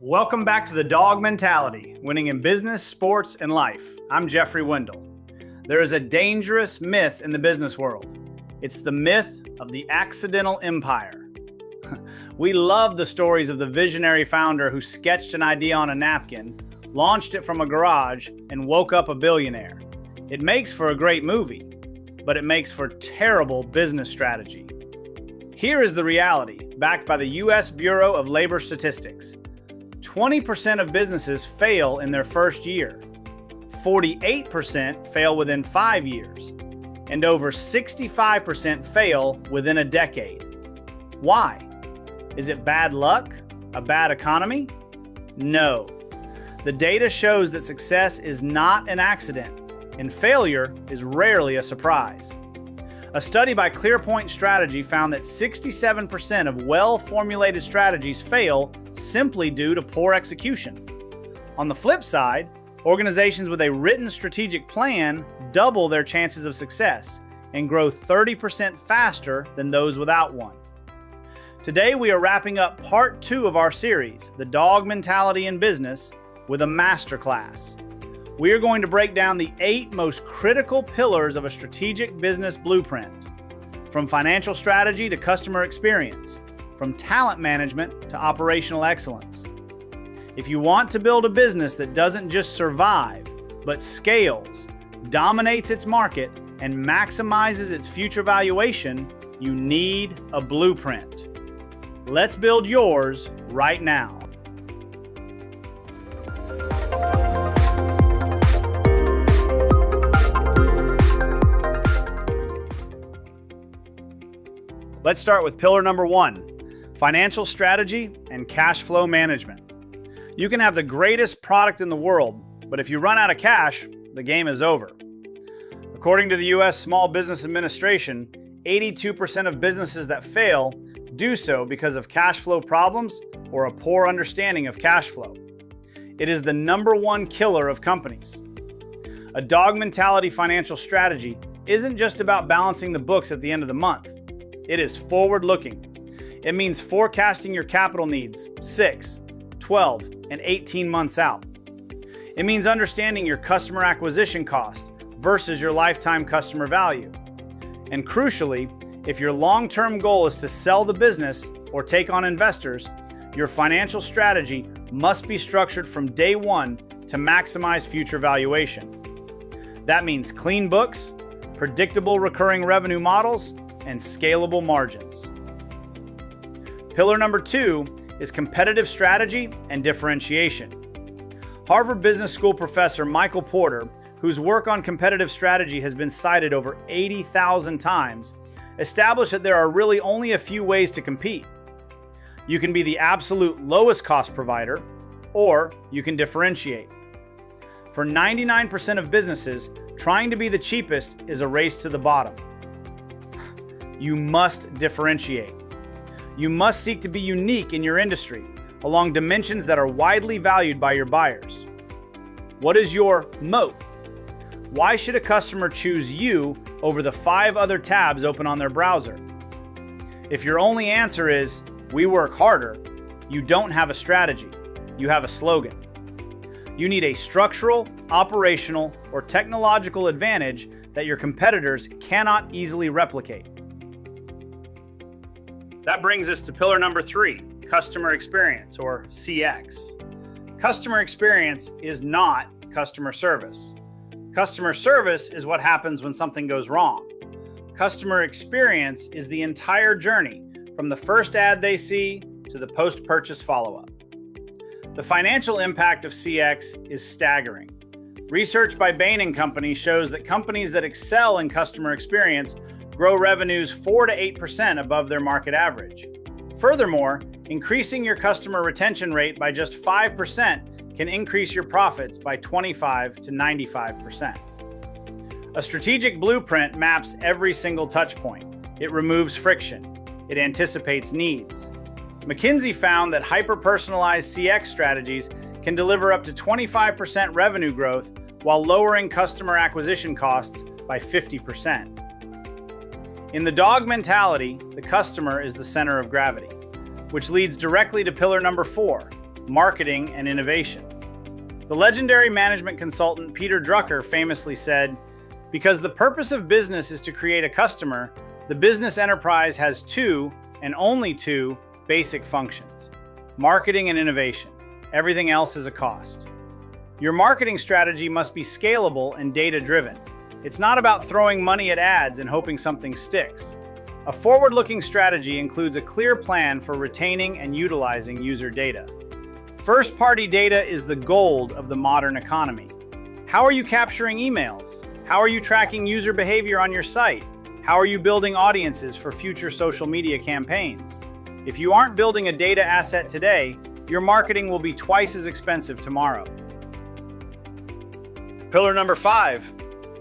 Welcome back to the Dawg Mentality, winning in business, sports, and life. I'm Jeffrey Wendel. There is a dangerous myth in the business world. It's the myth of the accidental empire. We love the stories of the visionary founder who sketched an idea on a napkin, launched it from a garage, and woke up a billionaire. It makes for a great movie, but it makes for terrible business strategy. Here is the reality, backed by the U.S. Bureau of Labor Statistics. 20% of businesses fail in their first year, 48% fail within 5 years, and over 65% fail within a decade. Why? Is it bad luck? A bad economy? No. The data shows that success is not an accident, and failure is rarely a surprise. A study by ClearPoint Strategy found that 67% of well-formulated strategies fail simply due to poor execution. On the flip side, organizations with a written strategic plan double their chances of success and grow 30% faster than those without one. Today, we are wrapping up part 2 of our series, The Dawg Mentality in Business, with a masterclass. We are going to break down the 8 most critical pillars of a strategic business blueprint, from financial strategy to customer experience, from talent management to operational excellence. If you want to build a business that doesn't just survive, but scales, dominates its market, and maximizes its future valuation, you need a blueprint. Let's build yours right now. Let's start with pillar number 1, financial strategy and cash flow management. You can have the greatest product in the world, but if you run out of cash, the game is over. According to the U.S. Small Business Administration, 82% of businesses that fail do so because of cash flow problems or a poor understanding of cash flow. It is the #1 killer of companies. A Dawg Mentality financial strategy isn't just about balancing the books at the end of the month. It is forward-looking. It means forecasting your capital needs 6, 12, and 18 months out. It means understanding your customer acquisition cost versus your lifetime customer value. And crucially, if your long-term goal is to sell the business or take on investors, your financial strategy must be structured from day one to maximize future valuation. That means clean books, predictable recurring revenue models, and scalable margins. Pillar number 2 is competitive strategy and differentiation. Harvard Business School professor Michael Porter, whose work on competitive strategy has been cited over 80,000 times, established that there are really only a few ways to compete. You can be the absolute lowest cost provider, or you can differentiate. For 99% of businesses, trying to be the cheapest is a race to the bottom. You must differentiate. You must seek to be unique in your industry along dimensions that are widely valued by your buyers. What is your moat? Why should a customer choose you over the 5 other tabs open on their browser? If your only answer is, "We work harder," you don't have a strategy. You have a slogan. You need a structural, operational, or technological advantage that your competitors cannot easily replicate. That brings us to pillar number 3, customer experience, or CX. Customer experience is not customer service. Customer service is what happens when something goes wrong. Customer experience is the entire journey, from the first ad they see to the post-purchase follow-up. The financial impact of CX is staggering. Research by Bain & Company shows that companies that excel in customer experience grow revenues 4 to 8% above their market average. Furthermore, increasing your customer retention rate by just 5% can increase your profits by 25 to 95%. A strategic blueprint maps every single touch point. It removes friction. It anticipates needs. McKinsey found that hyper-personalized CX strategies can deliver up to 25% revenue growth while lowering customer acquisition costs by 50%. In the Dawg Mentality, the customer is the center of gravity, which leads directly to pillar number 4, marketing, and innovation. The legendary management consultant Peter Drucker famously said, "Because the purpose of business is to create a customer, the business enterprise has two, and only two, basic functions: marketing and innovation. Everything else is a cost." Your marketing strategy must be scalable and data-driven. It's not about throwing money at ads and hoping something sticks. A forward-looking strategy includes a clear plan for retaining and utilizing user data. First-party data is the gold of the modern economy. How are you capturing emails? How are you tracking user behavior on your site? How are you building audiences for future social media campaigns? If you aren't building a data asset today, your marketing will be twice as expensive tomorrow. Pillar number 5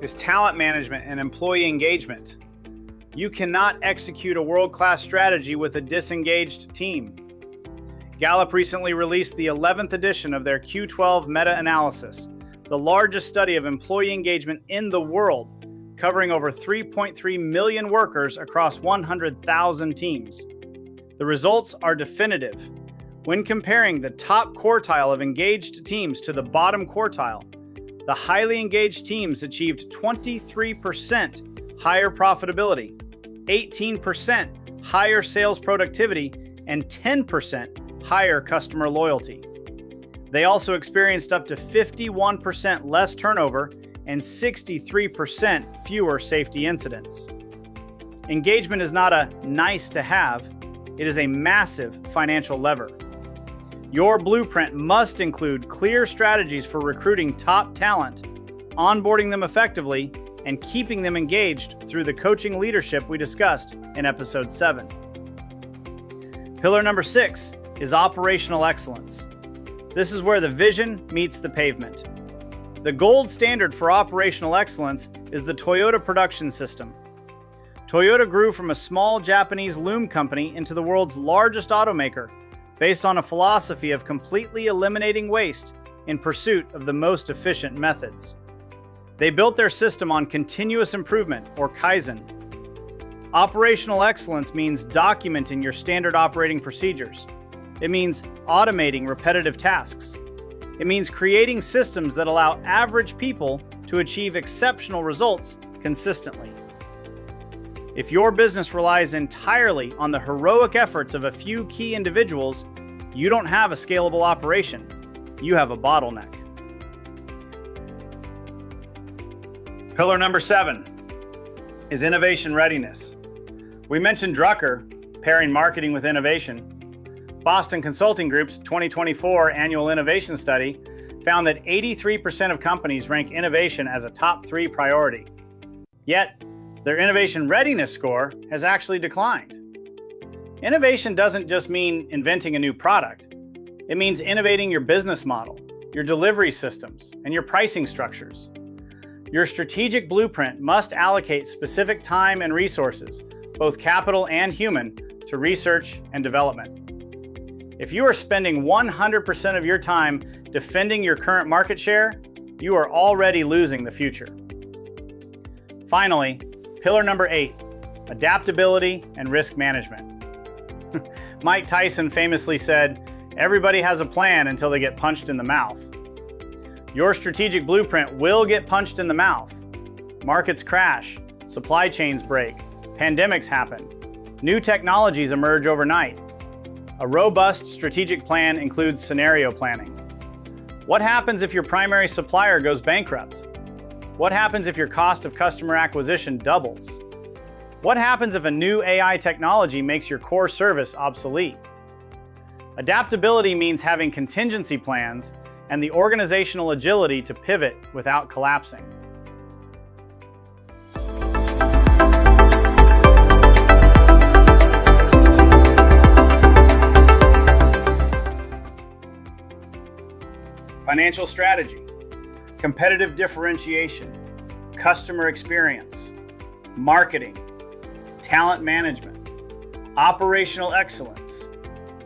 is talent management and employee engagement. You cannot execute a world-class strategy with a disengaged team. Gallup recently released the 11th edition of their Q12 meta-analysis, the largest study of employee engagement in the world, covering over 3.3 million workers across 100,000 teams. The results are definitive. When comparing the top quartile of engaged teams to the bottom quartile, the highly engaged teams achieved 23% higher profitability, 18% higher sales productivity, and 10% higher customer loyalty. They also experienced up to 51% less turnover and 63% fewer safety incidents. Engagement is not a nice to have, it is a massive financial lever. Your blueprint must include clear strategies for recruiting top talent, onboarding them effectively, and keeping them engaged through the coaching leadership we discussed in episode 7. Pillar number 6 is operational excellence. This is where the vision meets the pavement. The gold standard for operational excellence is the Toyota production system. Toyota grew from a small Japanese loom company into the world's largest automaker, based on a philosophy of completely eliminating waste in pursuit of the most efficient methods. They built their system on continuous improvement, or Kaizen. Operational excellence means documenting your standard operating procedures. It means automating repetitive tasks. It means creating systems that allow average people to achieve exceptional results consistently. If your business relies entirely on the heroic efforts of a few key individuals, you don't have a scalable operation. You have a bottleneck. Pillar number 7 is innovation readiness. We mentioned Drucker, pairing marketing with innovation. Boston Consulting Group's 2024 annual innovation study found that 83% of companies rank innovation as a top 3 priority. Yet, their innovation readiness score has actually declined. Innovation doesn't just mean inventing a new product. It means innovating your business model, your delivery systems, and your pricing structures. Your strategic blueprint must allocate specific time and resources, both capital and human, to research and development. If you are spending 100% of your time defending your current market share, you are already losing the future. Finally, pillar number 8, adaptability and risk management. Mike Tyson famously said, "Everybody has a plan until they get punched in the mouth." Your strategic blueprint will get punched in the mouth. Markets crash, supply chains break, pandemics happen, new technologies emerge overnight. A robust strategic plan includes scenario planning. What happens if your primary supplier goes bankrupt? What happens if your cost of customer acquisition doubles? What happens if a new AI technology makes your core service obsolete? Adaptability means having contingency plans and the organizational agility to pivot without collapsing. Financial strategy, competitive differentiation, customer experience, marketing, talent management, operational excellence,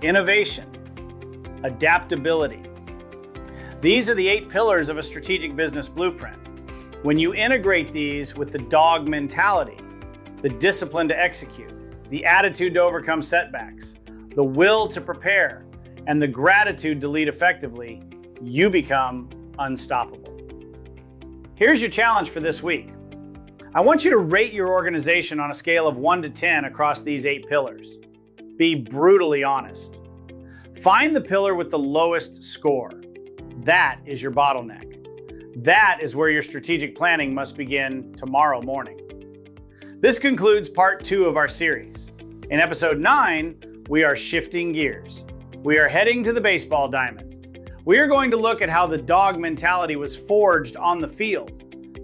innovation, adaptability. These are the 8 pillars of a strategic business blueprint. When you integrate these with the Dawg mentality, the discipline to execute, the attitude to overcome setbacks, the will to prepare, and the gratitude to lead effectively, you become unstoppable. Here's your challenge for this week. I want you to rate your organization on a scale of 1 to 10 across these 8 pillars. Be brutally honest. Find the pillar with the lowest score. That is your bottleneck. That is where your strategic planning must begin tomorrow morning. This concludes part 2 of our series. In episode 9, we are shifting gears. We are heading to the baseball diamond. We are going to look at how the dog mentality was forged on the field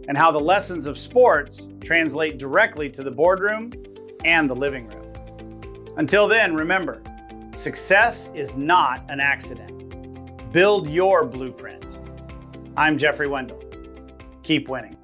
and how the lessons of sports translate directly to the boardroom and the living room. Until then, remember, success is not an accident. Build your blueprint. I'm Jeffrey Wendel. Keep winning.